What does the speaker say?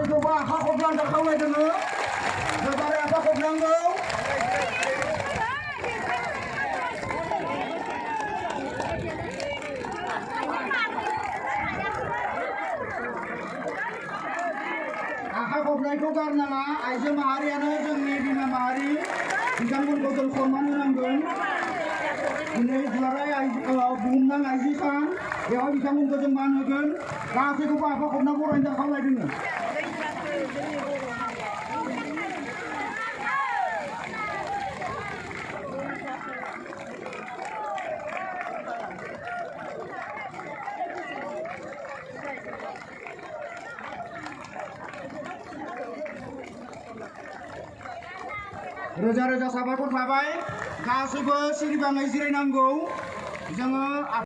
Coba aku bilang tak kau lagi dulu. Coba apa aku bilang dulu. Aku bilang kau karena aja mahari anu jeng ni mahari. Jika pun kau terkorban nanggung. Ini juara bundang aja kan. Ya bisa pun kau jemban kan. Kasih coba apa kau nak orang tak kau lagi dulu. Roja-roja sahabatku sahabat, kasih bos ini bangga istri nanggung, jangan